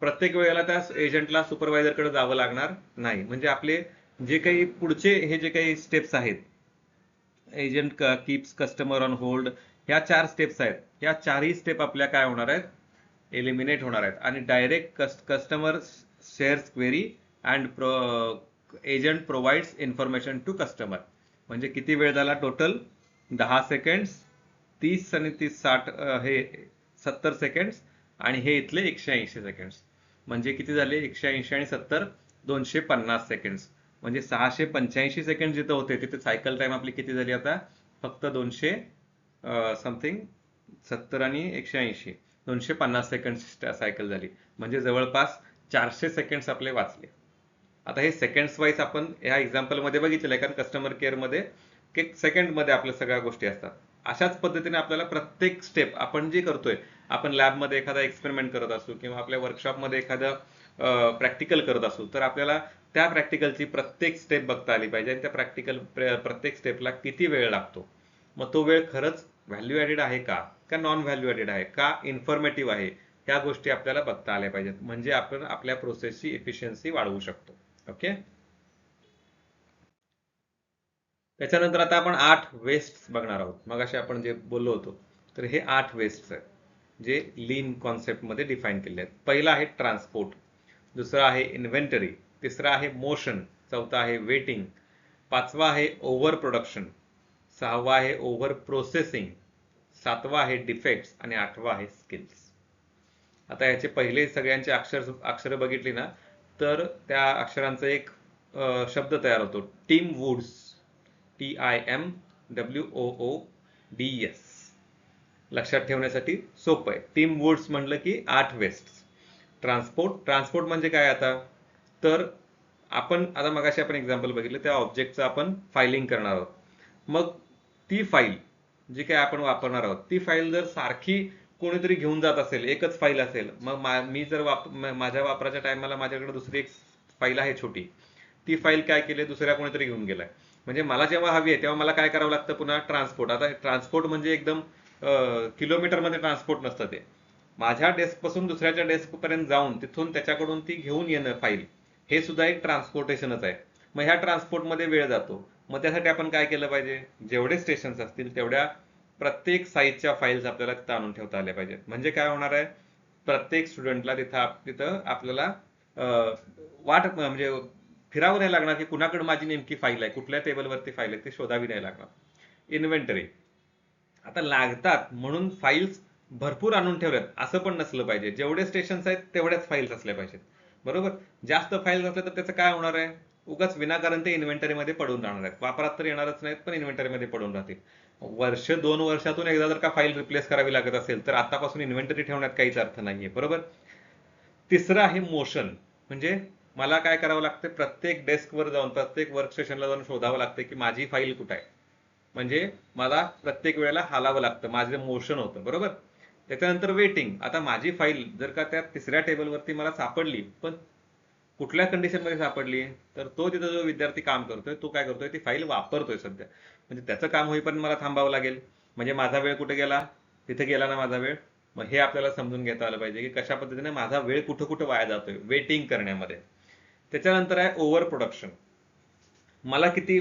प्रत्येक वेळेला त्या एजंटला सुपरवायझरकडे जावं लागणार नाही. म्हणजे आपले जे काही पुढचे हे जे काही स्टेप्स आहेत, agent keeps customer on hold, ह्या 4 स्टेप्स आहेत, ह्या 4ही स्टेप आपल्या काय होणार आहेत, एलिमिनेट होणार आहेत. आणि direct customer shares query and agent provides information to customer. म्हणजे किती वेळ झाला टोटल, 10 सेकंड, 30 आणि 30 60 हे 70 सेकंड, आणि हे इथले 180 सेकंड. म्हणजे किती झाले, 180 आणि 70 250 सेकंड. म्हणजे 685 सेकंड जिथं होते तिथे सायकल टाइम आपली किती झाली आता, फक्त 200 समथिंग, 70 आणि 180, 250 सेकंड सायकल झाली. म्हणजे जवळपास 400 सेकंड्स आपले वाचले. आता हे सेकंड्स वाईज आपण ह्या एक्झाम्पल मध्ये बघितलेलं आहे, कारण कस्टमर केअर मध्ये सेकंड मध्ये आपल्या सगळ्या गोष्टी असतात. अशाच पद्धतीने आपल्याला प्रत्येक स्टेप आपण जे करतोय, आपण लॅबमध्ये एखादा एक्सपेरिमेंट करत असू किंवा आपल्या वर्कशॉपमध्ये एखादं प्रॅक्टिकल करत असू, तर आपल्याला त्या प्रॅक्टिकलची प्रत्येक स्टेप बघता आली पाहिजे आणि त्या प्रत्येक स्टेपला किती वेळ लागतो, मग तो वेळ खरंच व्हॅल्यू ॲडेड आहे का नॉन व्हॅल्यू ॲडेड आहे का इन्फॉर्मेटिव्ह आहे, ह्या गोष्टी आपल्याला बघता आल्या पाहिजेत. म्हणजे आपण आपल्या प्रोसेसची एफिशियन्सी वाढवू शकतो. ओके. त्याच्यानंतर आता आपण 8 वेस्ट बघणार आहोत. मग असे आपण जे बोललो होतो, तर हे 8 वेस्ट आहेत जे लीन कॉन्सेप्ट मध्ये डिफाईन केले आहेत. पहिला आहे ट्रान्सपोर्ट, दुसरा आहे इन्व्हेंटरी, तिसरा आहे मोशन, चौथा आहे वेटिंग, पाचवा आहे ओव्हर प्रोडक्शन, सहावा आहे ओव्हर प्रोसेसिंग, सातवा आहे डिफेक्ट्स, आणि आठवा आहे स्किल्स. आता याचे पहिले सगळ्यांचे अक्षर बघितली ना, तर त्या अक्षरांचा एक शब्द तयार होतो, टीम वुड्स. TIMWOODS. लक्षात ठेवण्यासाठी सोपं आहे. टीम वुड्स म्हटलं की 8 वेस्ट. ट्रान्सपोर्ट म्हणजे काय, आता तर आपण आता मगाशी आपण एक्झाम्पल बघितलं, त्या ऑब्जेक्टचं आपण फायलिंग करणार आहोत. मग ती फाईल जी काय आपण वापरणार आहोत, ती फाईल जर सारखी कोणीतरी घेऊन जात असेल, एकच फाईल असेल, मग मी जर माझ्या वापराच्या टायमाला माझ्याकडे दुसरी एक फाईल आहे छोटी, ती फाईल काय केली, दुसऱ्या कोणीतरी घेऊन गेलाय. म्हणजे मला जेव्हा हवी आहे तेव्हा मला काय करावं लागतं, पुन्हा ट्रान्सपोर्ट. आता ट्रान्सपोर्ट म्हणजे एकदम किलोमीटरमध्ये ट्रान्सपोर्ट नसतं ते. माझ्या डेस्क पासून दुसऱ्याच्या डेस्क पर्यंत जाऊन तिथून त्याच्याकडून ती घेऊन येणं फाईल, हे सुद्धा एक ट्रान्सपोर्टेशनच आहे. मग ह्या ट्रान्सपोर्टमध्ये वेळ जातो. मग त्यासाठी आपण काय केलं पाहिजे, जेवढे स्टेशन्स असतील तेवढ्या प्रत्येक साईजच्या फाईल्स आपल्याला तिथं आणून ठेवता आल्या पाहिजेत. म्हणजे काय होणार आहे, प्रत्येक स्टुडंटला तिथं आपल्याला वाट म्हणजे फिरावं नाही लागणार की कुणाकडे माझी नेमकी फाईल आहे, कुठल्या टेबलवरती फाईल आहे ते शोधावी नाही लागणार. इन्व्हेंटरी आता लागतात म्हणून फाईल्स भरपूर आणून ठेवल्यात असं पण नसलं पाहिजे. जेवढे स्टेशन्स आहेत तेवढ्याच फाईल्स असल्या पाहिजेत. बरोबर. जास्त फाईल्स असल्या तर त्याचं काय होणार आहे, उगाच विनाकारण ते इन्व्हेंटरीमध्ये पडून राहणार आहेत. वापरात तर येणारच नाहीत पण इन्व्हेंटरीमध्ये पडून राहतील. वर्ष 2 वर्षातून एकदा जर का फाईल रिप्लेस करावी लागत असेल तर आतापासून इन्व्हेंटरी ठेवण्यात काहीच अर्थ नाहीये. बरोबर. तिसरं आहे मोशन. म्हणजे मला काय करावं लागतं, प्रत्येक डेस्कवर जाऊन प्रत्येक वर्क स्टेशनला जाऊन शोधावं लागतं की माझी फाईल कुठे आहे. म्हणजे मला प्रत्येक वेळेला हालावं लागतं, माझं मोशन होतं. बरोबर. त्याच्यानंतर वेटिंग. आता माझी फाईल जर का त्या तिसऱ्या टेबलवरती मला सापडली, पण कुठल्या कंडिशनमध्ये सापडली, तर तो तिथं जो विद्यार्थी काम करतोय तो काय करतोय, ती फाईल वापरतोय सध्या. म्हणजे त्याचं काम होईपर्यंत मला थांबावं लागेल. म्हणजे माझा वेळ कुठे गेला, तिथे गेला ना माझा वेळ. मग हे आपल्याला समजून घेता आलं पाहिजे की कशा पद्धतीने माझा वेळ कुठं कुठं वाया जातोय वेटिंग करण्यामध्ये. त्याच्यानंतर आहे ओव्हर प्रोडक्शन. मला किती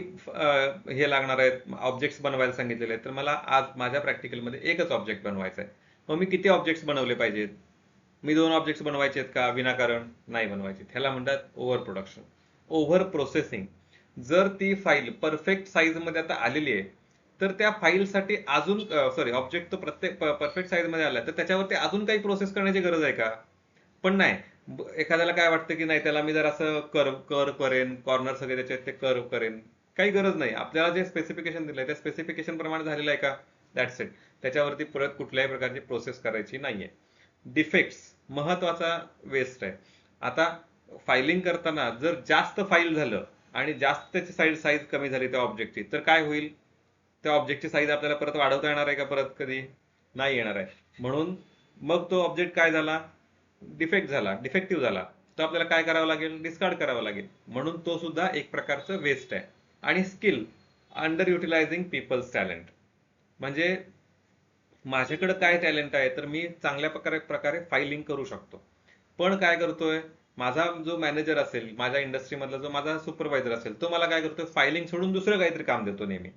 हे लागणार आहेत ऑब्जेक्ट्स बनवायला सांगितलेले आहेत, तर मला आज माझ्या प्रॅक्टिकलमध्ये एकच ऑब्जेक्ट बनवायचा आहे. मग मी किती ऑब्जेक्ट्स बनवले पाहिजेत, मी 2 ऑब्जेक्ट्स बनवायचे आहेत का विनाकारण, नाही बनवायचे. ह्याला म्हणतात ओव्हर प्रोडक्शन. Over processing. जर ती फाईल परफेक्ट साईज मध्ये आता आलेली आहे तर त्या फाईलसाठी अजून सॉरी ऑब्जेक्ट तो प्रत्येक परफेक्ट साईज मध्ये आला तर त्याच्यावरती अजून काही प्रोसेस करण्याची गरज आहे का, पण नाही. एखाद्याला काय वाटतं की नाही त्याला मी जर असं कर्व करेन, कॉर्नर सगळे त्याचे ते कर्व करेन, काही गरज नाही. आपल्याला जे स्पेसिफिकेशन दिलंय त्या स्पेसिफिकेशन प्रमाणे झालेलं आहे का, दॅट्स इट. त्याच्यावरती परत कुठल्याही प्रकारची प्रोसेस करायची नाहीये. डिफेक्ट्स महत्वाचा वेस्ट आहे. आता फायलिंग करताना जर जास्त फाईल झालं आणि जास्त त्याची साईज कमी झाली त्या ऑब्जेक्टची, तर काय होईल, त्या ऑब्जेक्टची साईज आपल्याला परत वाढवता येणार आहे का, परत कधी नाही येणार आहे. म्हणून मग तो ऑब्जेक्ट काय झाला, डिफेक्टिव्ह झाला, तो आपल्याला काय करावं लागेल, डिस्कार्ड करावा लागेल. म्हणून तो सुद्धा एक प्रकारचं वेस्ट आहे. आणि skill, under utilizing people's talent. म्हणजे माझ्याकडे काय टॅलेंट आहे, तर मी चांगल्या प्रकारे फायलिंग करू शकतो, पण काय करतोय माझा जो मॅनेजर असेल, माझ्या इंडस्ट्रीमधला जो माझा सुपरवायझर असेल, तो मला काय करतोय, फायलिंग सोडून दुसरं काहीतरी काम देतो नेहमी.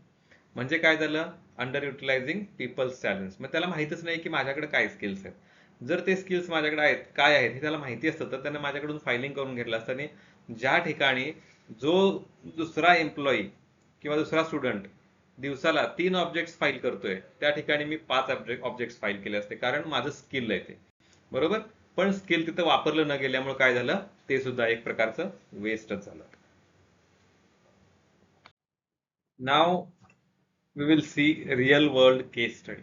म्हणजे काय झालं, अंडर युटिलायझिंग पीपल्स टॅलेंट्स. मग त्याला माहितच नाही की माझ्याकडे काय स्किल्स आहेत. जर ते स्किल्स माझ्याकडे आहेत काय आहेत हे त्याला माहिती असतं तर त्याने माझ्याकडून फायलिंग करून घेतलं असतं. आणि ज्या ठिकाणी जो दुसरा एम्प्लॉई किंवा दुसरा स्टुडंट दिवसाला 3 ऑब्जेक्ट्स फाईल करतोय, त्या ठिकाणी मी 5 ऑब्जेक्ट्स फाईल केले असते, कारण माझं स्किल आहे ते. बरोबर. पण स्किल तिथं वापरलं न गेल्यामुळे काय झालं, ते सुद्धा एक प्रकारचं वेस्टच झालं. Now we will see real world case study.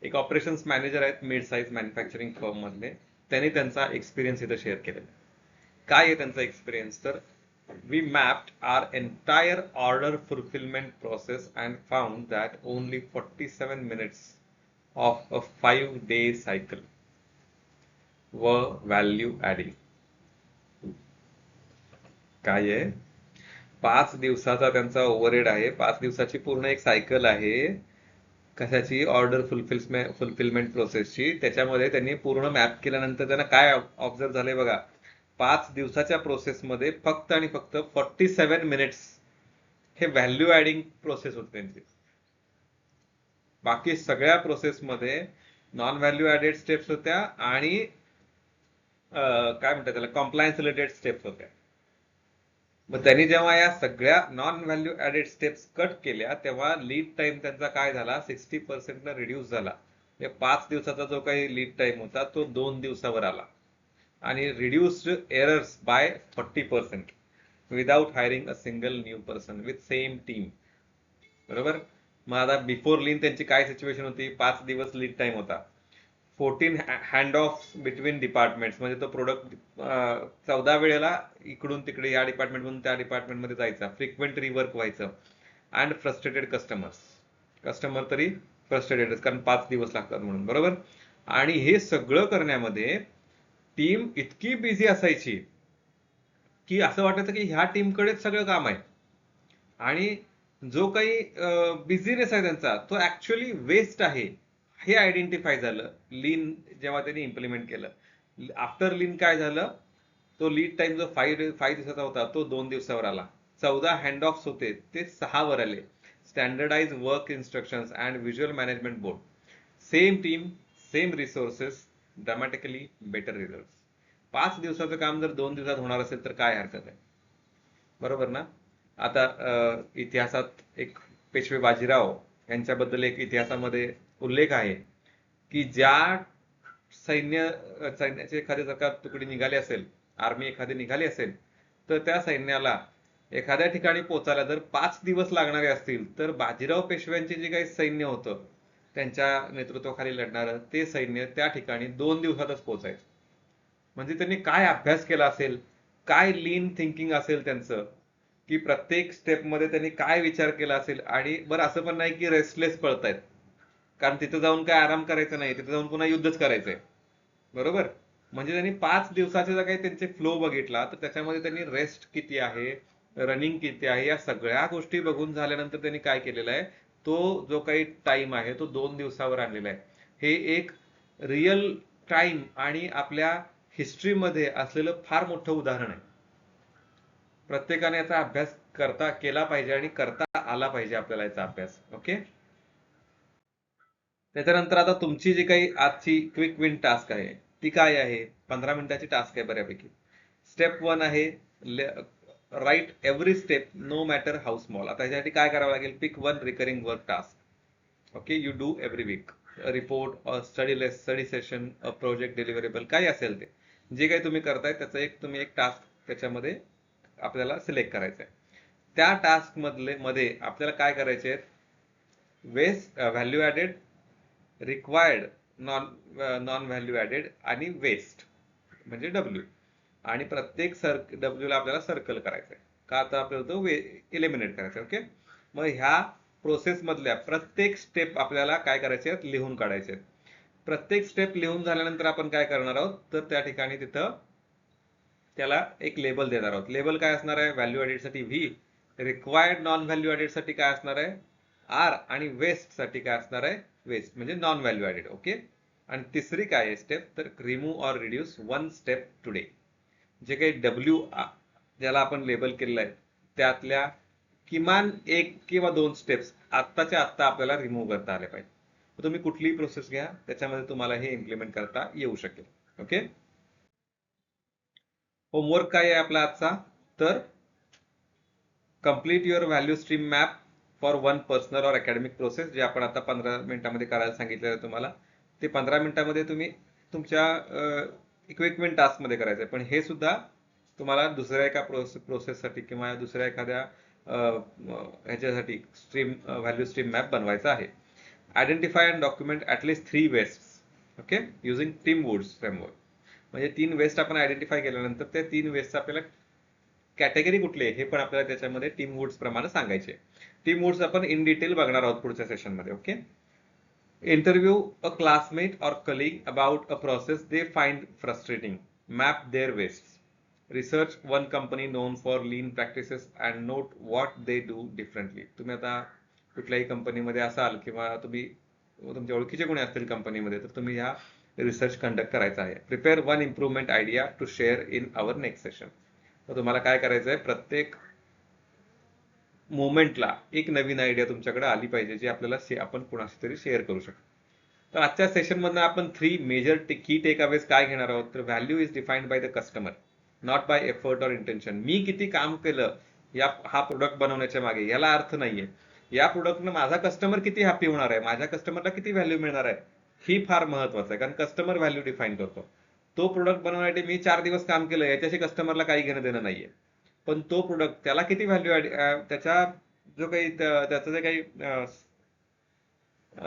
एक ऑपरेशन्स मॅनेजर आहेत मिड साईज मॅन्युफॅक्चरिंग फर्म मधले, त्यांनी त्यांचा एक्सपिरियन्स इथं शेअर केलेला. काय आहे त्यांचा एक्सपिरियन्स, तर we mapped our entire order fulfillment process and found that only 47 minutes of a 5-day cycle were value adding. काय आहे, 5 दिवसाचा त्यांचा ओव्हरहेड आहे, 5 दिवसाची पूर्ण एक सायकल आहे कशाची, ऑर्डर फुलफिलमेंट प्रोसेसची. त्याच्यामध्ये त्यांनी पूर्ण मॅप केल्यानंतर त्यांना काय ऑब्झर्व झालंय बघा, 5 दिवसाच्या प्रोसेसमध्ये फक्त आणि फक्त 47 मिनिट्स हे व्हॅल्यू ऍडिंग प्रोसेस होते त्यांची. बाकी सगळ्या प्रोसेसमध्ये नॉन व्हॅल्यू ऍडेड स्टेप्स होत्या आणि काय म्हणतात त्याला, कॉम्प्लायन्स रिलेटेड स्टेप्स होत्या. मग त्यांनी जेव्हा या सगळ्या non value added steps cut केल्या तेव्हा लीड टाइम त्यांचा काय झाला, 60% रिड्यूस झाला. 5 दिवसाचा जो काही लीड टाइम होता तो 2 दिवसावर आला. आणि reduced errors by 40% without hiring a single new person with same team. बरोबर. मग आता बिफोर लीन त्यांची काय सिच्युएशन होती, 5 दिवस लीड टाइम होता, 14 हँड ऑफ बिटवीन डिपार्टमेंट्स. म्हणजे तो प्रोडक्ट 14 वेळेला इकडून तिकडे या डिपार्टमेंटमधून त्या डिपार्टमेंटमध्ये जायचा, फ्रिक्वेंट रिवर्क व्हायचं. अँड फ्रस्ट्रेटेड कस्टमर तरी फ्रस्ट्रेटेड कारण 5 दिवस लागतात म्हणून. बरोबर. आणि हे सगळं करण्यामध्ये टीम इतकी बिझी असायची की असं वाटायचं की ह्या टीमकडेच सगळं काम आहे. आणि जो काही बिझीनेस आहे त्यांचा तो ऍक्च्युअली वेस्ट आहे हे आयडेंटिफाय झालं लीन जेव्हा त्यांनी इम्प्लिमेंट केलं. आफ्टर लीन काय झालं, तो लीड टाइम जो 5 दिवसाचा होता तो 2 दिवसावर आला. 14 हँड ऑफ्स होते ते 6 वर आले. Standardize work instructions and visual management board. Same team, same resources, dramatically better result. 5 दिवसाचं काम जर 2 दिवसात होणार असेल तर काय हरकत आहे, बरोबर ना? आता इतिहासात एक पेशवे बाजीराव यांच्याबद्दल एक इतिहासामध्ये उल्लेख आहे की ज्या सैन्याची एखादी जर का तुकडी निघाली असेल, आर्मी एखादी निघाली असेल, तर त्या सैन्याला एखाद्या ठिकाणी पोहोचायला जर 5 दिवस लागणारे असतील, तर बाजीराव पेशव्यांचे जे काही सैन्य होतं त्यांच्या नेतृत्वाखाली लढणारं ते सैन्य त्या ठिकाणी 2 दिवसातच पोहोचायचं. म्हणजे त्यांनी काय अभ्यास केला असेल, काय लीन थिंकिंग असेल त्यांचं, की प्रत्येक स्टेपमध्ये त्यांनी काय विचार केला असेल. आणि बरं असं पण नाही की रेस्टलेस पळतायत, कारण तिथं जाऊन काय आराम करायचा नाही, तिथं जाऊन पुन्हा युद्धच करायचंय, बरोबर? म्हणजे त्यांनी 5 दिवसाचे जर काही त्यांचे फ्लो बघितला तर त्याच्यामध्ये त्यांनी रेस्ट किती आहे, रनिंग किती आहे, या सगळ्या गोष्टी बघून झाल्यानंतर त्यांनी काय केलेलं आहे, तो जो काही टाइम आहे तो 2 दिवसावर आणलेला आहे. हे एक रिअल टाइम आणि आपल्या हिस्ट्रीमध्ये असलेलं फार मोठं उदाहरण आहे. प्रत्येकाने याचा अभ्यास केला पाहिजे आणि करता आला पाहिजे आपल्याला याचा अभ्यास. ओके, त्याच्यानंतर आता तुमची जी काही आजची क्विक विन टास्क आहे ती काय आहे? 15 मिनिटाची टास्क आहे बऱ्यापैकी. स्टेप 1 आहे write every step no matter how small. आता ह्याच्यासाठी काय करावं लागेल? Pick 1 recurring work task. Okay, you do every week. Report, study session, project deliverable, काही असेल ते जे काही तुम्ही करताय त्याचं तुम्ही एक टास्क त्याच्यामध्ये आपल्याला सिलेक्ट करायचं आहे. त्या टास्क मध्ये आपल्याला काय करायचे आहेत? Value added, required, non value added आणि वेस्ट म्हणजे डब्ल्यू. आणि प्रत्येक डब्ल्यू ला आपल्याला सर्कल करायचं आहे, का आता आपल्याला तो एलिमिनेट करायचा. ओके, मग ह्या प्रोसेस मधल्या प्रत्येक स्टेप आपल्याला काय करायचे आहेत? लिहून काढायचे आहेत. प्रत्येक स्टेप लिहून झाल्यानंतर आपण काय करणार आहोत? तर त्या ठिकाणी तिथं त्याला एक लेबल देणार आहोत. लेबल काय असणार आहे? व्हॅल्यू ऍडेड साठी V, required non value added साठी काय असणार आहे? आर, आणि वेस्ट साठी काय असणार आहे? वेस्ट म्हणजे नॉन व्हॅल्यू ऍडेड. ओके, आणि तिसरी काय आहे स्टेप? तर remove or reduce 1 step today. जे काही डब्ल्यू ज्याला आपण लेबल केलेलं आहे त्यातल्या किमान 1 किंवा 2 स्टेप्स आत्ताच्या आत्ता आपल्याला रिमूव्ह करता आले पाहिजे. तुम्ही कुठलीही प्रोसेस घ्या, त्याच्यामध्ये तुम्हाला हे इम्प्लिमेंट करता येऊ शकेल. ओके, होमवर्क काय आहे आपला आजचा? तर complete your value stream map for 1 personal or academic process, जे आपण आता 15 मिनिटांमध्ये करायला सांगितलेलं आहे तुम्हाला. ते 15 मिनिटांमध्ये तुम्ही तुमच्या इक्विपमेंट टास्क मध्ये करायचं आहे. पण हे सुद्धा तुम्हाला दुसऱ्या एका प्रोसेससाठी किंवा दुसऱ्या एखाद्या ह्याच्यासाठी व्हॅल्यू स्ट्रीम मॅप बनवायचा आहे. Identify and document at least 3 waste. Okay, using TIM वुड्स फ्रेमवर्क. म्हणजे 3 वेस्ट आपण आयडेंटिफाय केल्यानंतर त्या 3 वेस्टचा आपल्याला कॅटेगरी कुठली आहे हे पण आपल्याला त्याच्यामध्ये टीम वुड्स प्रमाणे सांगायचे. टीम वुड्स आपण इन डिटेल बघणार आहोत पुढच्या सेशनमध्ये. Okay, interview a classmate or colleague about a process they find frustrating. Map their waste. Research 1 company known for lean practices and note what they do differently. तुम्ही आता कुठल्याही कंपनीमध्ये असाल किंवा तुम्ही तुमच्या ओळखीचे कोणी असतील कंपनीमध्ये, तर तुम्ही ह्या रिसर्च कंडक्ट करायचा आहे. Prepare 1 improvement idea to share in our next session. तर तुम्हाला काय करायचं आहे? प्रत्येक मोमेंटला एक नवीन आयडिया तुमच्याकडे आली पाहिजे जी आपल्याला आपण कुणाशी तरी शेअर करू शकतो. तर आजच्या सेशन मधनं आपण 3 मेजर की टेक अवेज काय घेणार आहोत? तर value is defined by the customer, not bye effort और इंटेन्शन. मी किती काम केलं हा प्रोडक्ट बनवण्याच्या मागे, याला अर्थ नाहीये. या प्रोडक्टनं माझा कस्टमर किती हॅपी होणार आहे, माझ्या कस्टमरला किती व्हॅल्यू मिळणार आहे, ही फार महत्वाचं आहे. कारण कस्टमर व्हॅल्यू डिफाईन करतो. तो प्रोडक्ट बनवण्यासाठी मी 4 दिवस काम केलं याच्याशी कस्टमरला काही घेणं देणं नाहीये. पण तो प्रोडक्ट त्याला किती व्हॅल्यू त्याच्या जो काही त्याचं जे काही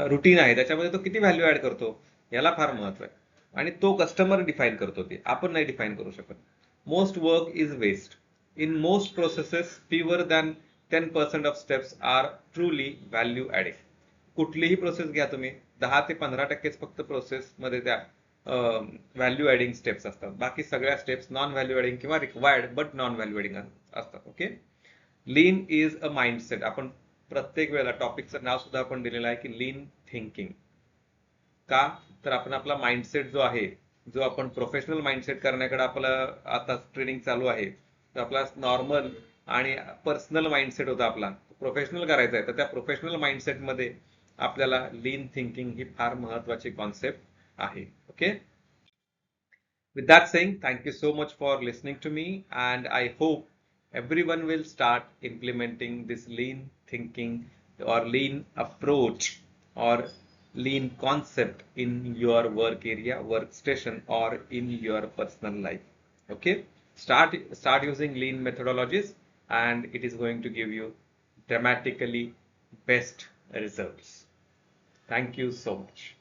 रुटीन आहे त्याच्यामध्ये तो किती व्हॅल्यू ऍड करतो याला फार महत्व आहे. आणि तो कस्टमर डिफाईन करतो, ते आपण नाही डिफाईन करू शकत. Most work is waste. In most processes fewer than 10% of steps are truly value adding. कुठलीही प्रोसेस घ्या तुम्ही, 10 ते 15% फक्त प्रोसेस मध्ये त्या व्हॅल्यू ऍडिंग स्टेप्स असतात. बाकी सगळ्या स्टेप्स नॉन व्हॅल्यू ऍडिंग किंवा required but non value adding असतात. Okay, lean is a mindset. आपण प्रत्येक वेळेला टॉपिकचं नाव सुद्धा आपण दिलेलं आहे की लीन थिंकिंग. का? तर आपण आपला माइंडसेट जो आहे, जो आपण प्रोफेशनल माइंडसेट करण्याकडे आपलं आता ट्रेनिंग चालू आहे, तर आपला नॉर्मल आणि पर्सनल माइंडसेट होता, आपला प्रोफेशनल करायचा आहे. तर त्या प्रोफेशनल माइंडसेट मध्ये आपल्याला लीन थिंकिंग ही फार महत्वाची कॉन्सेप्ट आहे. Okay, With that saying, thank you so much for listening to me, and I hope everyone will start implementing this lean thinking or lean approach or lean concept in your work area, workstation, or in your personal life. Okay, start using lean methodologies, and it is going to give you dramatically best results. Thank you so much.